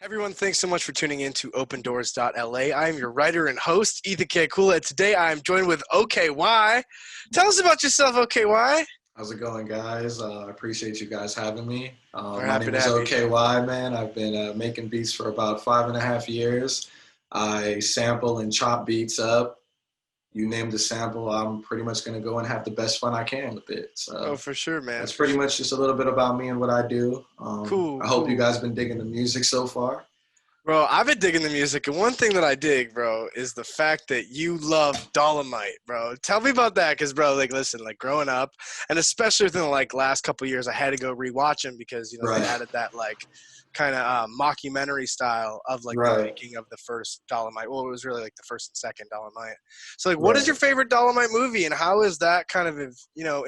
Everyone, thanks so much for tuning in to OpenDoors.la. I am your writer and host, Ethan K. Kula. Today I am joined with OhKayWhy. Tell us about yourself, OhKayWhy. How's it going, guys? I appreciate you guys having me. We're My happy name to is have you. OhKayWhy, man. I've been making beats for about 5.5 years. I sample and chop beats up. You name the sample, I'm pretty much going to go and have the best fun I can with it. Oh, So for sure, man. that's For pretty sure. much just a little bit about me and what I do. Cool, I hope you cool. guys been digging the music so far. Bro, I've been digging the music, and one thing that I dig, bro, is the fact that you love Dolomite, bro. Tell me about that, because, bro, listen, growing up, and especially within the, last couple of years, I had to go rewatch them because, they Right, added that, kind of mockumentary style of, the right, making of the first Dolomite. Well, it was really, the first and second Dolomite. So, what is right. your favorite Dolomite movie, and how has that kind of,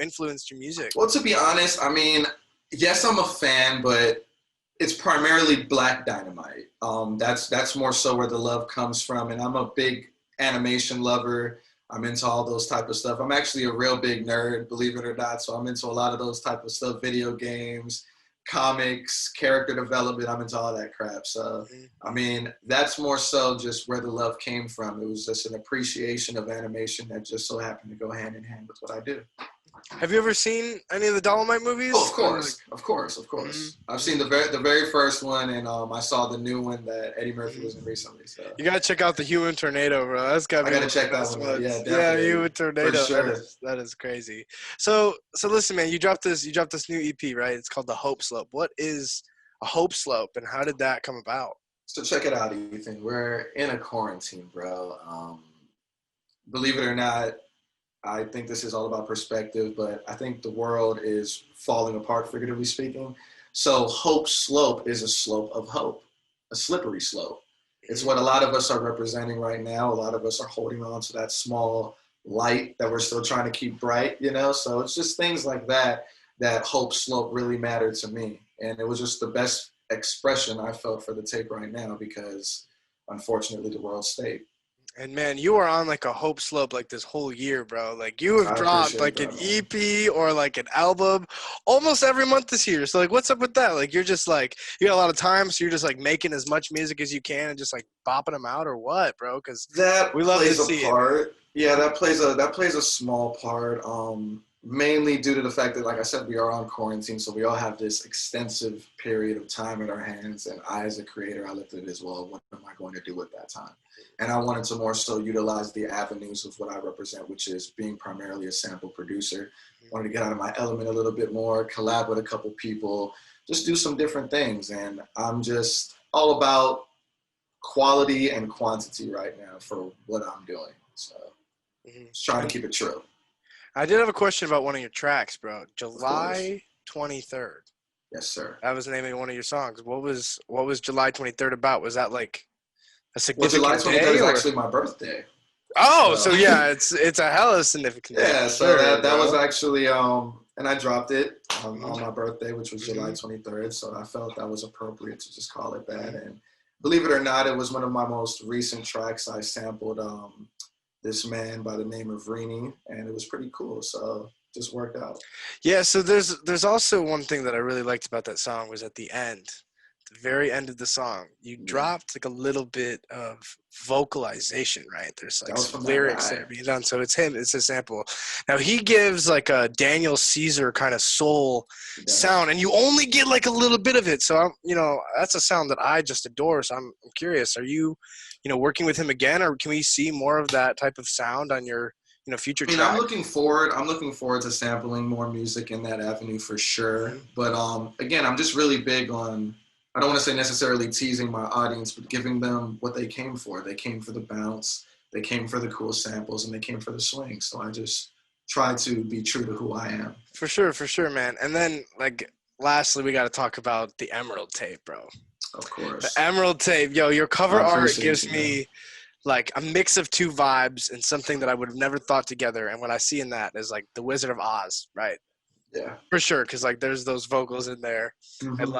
influenced your music? Well, to be honest, I mean, yes, I'm a fan, but it's primarily Black Dynamite. That's more so where the love comes from, and I'm a big animation lover. I'm into all those type of stuff. I'm actually a real big nerd, believe it or not. So I'm into a lot of those type of stuff: video games, comics, character development. I'm into all that crap. So I mean, that's more so just where the love came from. It was just an appreciation of animation that just so happened to go hand in hand with what I do. Have you ever seen any of the Dolomite Oh, movies? of course, of course, of Mhm, course. I've seen mhm. the very first one, and I saw the new one that Eddie Murphy was in recently. So You gotta check out the Human Tornado, bro. That's gotta I be gotta one of the check that best one out. Yeah, ones. Yeah, definitely, Human for Tornado. That sure. is crazy. So listen, man. You dropped this new EP, right? It's called the Hope Slope. What is a Hope Slope, and how did that come about? So check it out, Ethan. We're in a quarantine, bro. Believe it or not, I think this is all about perspective, but I think the world is falling apart, figuratively speaking. So Hope Slope is a slope of hope, a slippery slope. It's Mhm. what a lot of us are representing right now. A lot of us are holding on to that small light that we're still trying to keep bright. So it's just things like that that Hope Slope really mattered to me. And it was just the best expression I felt for the tape right now because unfortunately the world stayed. And man, you are on a Hope Slope this whole year, bro. You have I dropped appreciate an that, man. EP or an album almost every month this year. So what's up with that? You're just you got a lot of time, so you're just making as much music as you can and just bopping them out or what, bro? Because we That love to plays a see it, man. part. Yeah, that plays a small part. Mainly due to the fact that, like I said, we are on quarantine, so we all have this extensive period of time in our hands. And I, as a creator, I looked at it as well. What am I going to do with that time? And I wanted to more so utilize the avenues of what I represent, which is being primarily a sample producer. Wanted to get out of my element a little bit more, collab with a couple people, just do some different things. And I'm just all about quality and quantity right now for what I'm doing. So Mhm. just trying to And keep it true. I did have a question about one of your tracks, bro. Of course. July 23rd. Yes, sir. That was the name of one of your songs. What was July 23rd about? Was that a Well, July significant 23rd day is or? actually my birthday. Oh, So so yeah, it's a hella significant day for yeah, so sure, that was bro. actually and I dropped it on Hmm. my birthday, which was July Hmm. 23rd. So I felt that was appropriate to just call it that. Hmm. And believe it or not, it was one of my most recent tracks. I sampled this man by the name of Rini, and it was pretty cool. So just worked out. Yeah, so there's also one thing that I really liked about that song was at the end, the very end of the song, you Yeah, dropped a little bit of vocalization, right? There's that was some from that lyrics that guy. are being done. So it's him, it's a sample. Now he gives a Daniel Caesar kind of soul He does. sound, and you only get a little bit of it. So that's a sound that I just adore. So I'm curious, are you, working with him again, or can we see more of that type of sound on your, future I mean, I'm track? looking forward. I'm looking forward to sampling more music in that avenue for sure. Hmm. But again, I'm just really big on. I don't want to say necessarily teasing my audience, but giving them what they came for. They came for the bounce. They came for the cool samples, and they came for the swing. So I just try to be true to who I am. For sure, man. And then lastly, we got to talk about the Emerald tape, bro. Of The course, Emerald tape, yo, your cover I art appreciate gives you, man. me a mix of two vibes and something that I would have never thought together. And what I see in that is the Wizard of Oz, right? Yeah. For sure, because there's those vocals in there, and Hmm.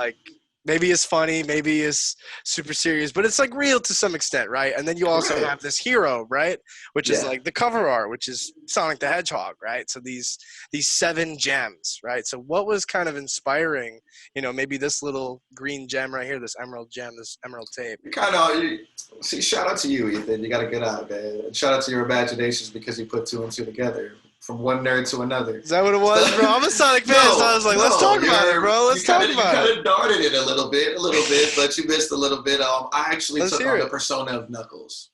maybe it's funny, maybe it's super serious, but it's like real to some extent, right? And then you also Right. have this hero, right? Which is Yeah. like the cover art, which is Sonic the Hedgehog, right? So these seven gems, right? So what was kind of inspiring, maybe this little green gem right here, this emerald gem, this emerald tape? You kind of see. Shout out to you, Ethan. You got a good eye, man. And shout out to your imaginations because you put two and two together from one nerd to another. Is that what it was, So, bro? I'm a Sonic fan, so I no, was like, let's no, talk about it, bro. Let's talk you about kind it. of darted it a little bit, but you missed a little bit. I actually Let's took hear on the it. persona of Knuckles.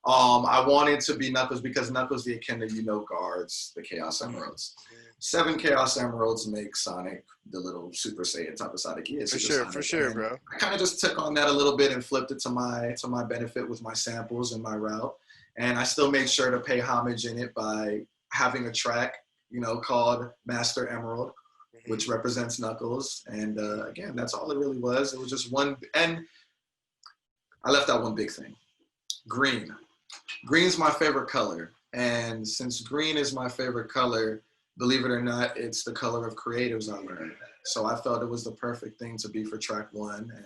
I wanted to be Knuckles because Knuckles the Echidna, guards the Chaos Emeralds. 7 Chaos Emeralds make Sonic the little Super Saiyan type of Sonic he is. For sure, And bro. I kind of just took on that a little bit and flipped it to my benefit with my samples and my route. And I still made sure to pay homage in it by having a track, called Master Emerald, which represents Knuckles. And again, that's all it really was. It was just one, and I left out one big thing: green. Green's my favorite color. And since green is my favorite color, believe it or not, it's the color of creatives I learned. So I felt it was the perfect thing to be for track one. And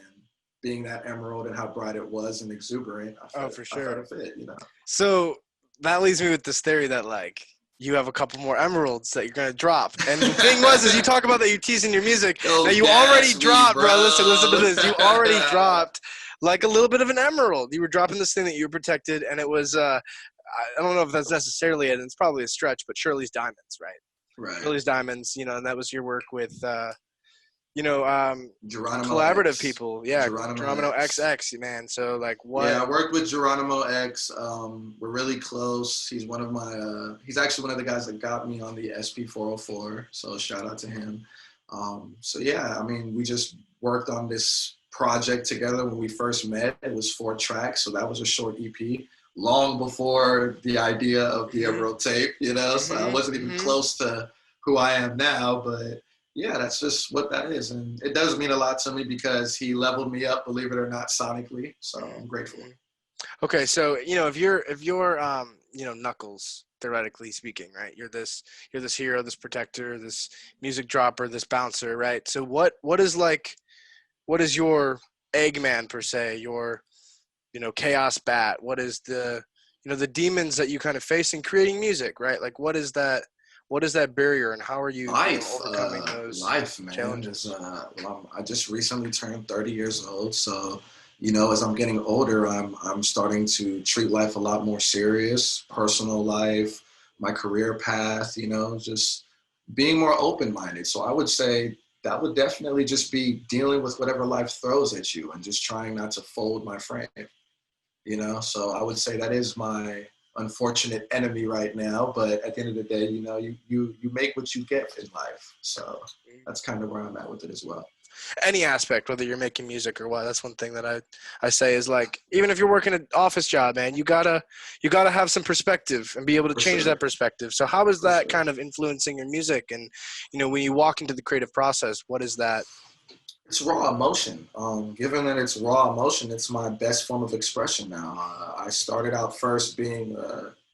being that emerald and how bright it was and exuberant, For sure. I thought it fit. So that leaves me with this theory that like you have a couple more emeralds that you're gonna drop. And the thing is you talk about that you tease in your music. Don't Now you gas already me, dropped, bro. bro. Listen to this. You already dropped like a little bit of an emerald. You were dropping this thing that you were protected, and it was I don't know if that's necessarily it, and it's probably a stretch, but Shirley's Diamonds, right? Right. Shirley's Diamonds, and that was your work with Geronimo collaborative X. people. Yeah, Geronimo X. XX, man. So like what? Yeah, I worked with Geronimo X. We're really close. He's one of my. He's actually one of the guys that got me on the SP404. So shout out to him. So yeah, I mean, we just worked on this project together when we first met. It was 4 tracks, so that was a short EP. Long before the idea of the Emerald tape, So I wasn't even close to who I am now, but yeah, that's just what that is. And it does mean a lot to me because he leveled me up, believe it or not, sonically. So I'm grateful. Okay, so if you're Knuckles, theoretically speaking, right? You're this hero, this protector, this music dropper, this bouncer, right? So what is your Eggman per se, your Chaos Bat? What is the the demons that you kind of face in creating music, right? Like what is that barrier, and how are you overcoming those man, challenges? I just recently turned 30 years old, so as I'm getting older, I'm starting to treat life a lot more serious. Personal life, my career path, just being more open-minded. So I would say that would definitely just be dealing with whatever life throws at you and just trying not to fold my frame. So I would say that is my unfortunate enemy right now, but at the end of the day, you make what you get in life. So that's kind of where I'm at with it as well. Any aspect, whether you're making music or what, that's one thing that I say is like, even if you're working an office job, man, you gotta have some perspective and be able to change that perspective. So how is that kind of influencing your music? And when you walk into the creative process, what is that? It's raw emotion. Given that it's raw emotion, it's my best form of expression now. I started out first being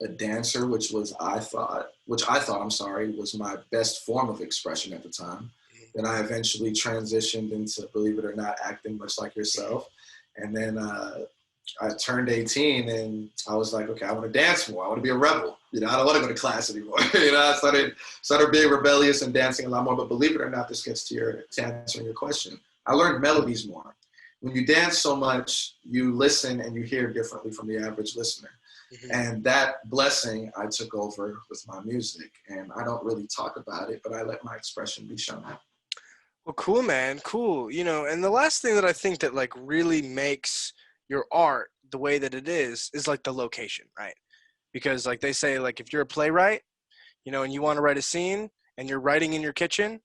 a dancer, which I thought was my best form of expression at the time. Then I eventually transitioned into, believe it or not, acting much like yourself. And then I turned 18 and I was like, okay, I want to dance more. I want to be a rebel. I don't want to go to class anymore. I started being rebellious and dancing a lot more. But believe it or not, this gets to answering your question. I learned melodies more. When you dance so much, you listen and you hear differently from the average listener. Mm-hmm. And that blessing I took over with my music. And I don't really talk about it, but I let my expression be shown. Well, cool, man. Cool. And the last thing that I think that like really makes your art the way that it is like the location, right? Because like they say, like if you're a playwright, and you want to write a scene and you're writing in your kitchen,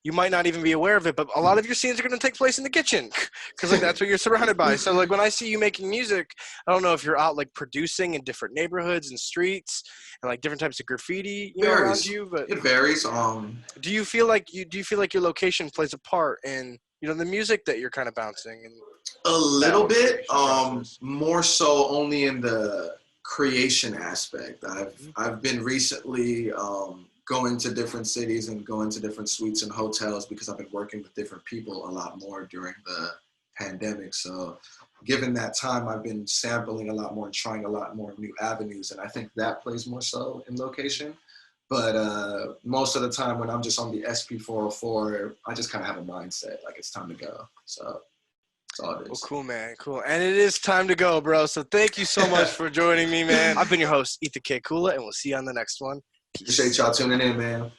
you might not even be aware of it, but a lot of your scenes are going to take place in the kitchen because like that's what you're surrounded by. So like when I see you making music, I don't know if you're out like producing in different neighborhoods and streets and like different types of graffiti around you, but it varies. Do you feel like your location plays a part in the music that you're kind of bouncing? And a little bit, more so only in the creation aspect. I've been recently going to different cities and going to different suites and hotels because I've been working with different people a lot more during the pandemic. So given that time, I've been sampling a lot more and trying a lot more new avenues. And I think that plays more so in location. But most of the time when I'm just on the SP404, I just kind of have a mindset like it's time to go. So that's all it Well, is. cool, man. Cool. And it is time to go, bro. So thank you so much for joining me, man. I've been your host, Ethan K. Kula, and we'll see you on the next one. Peace. Appreciate y'all tuning in, man.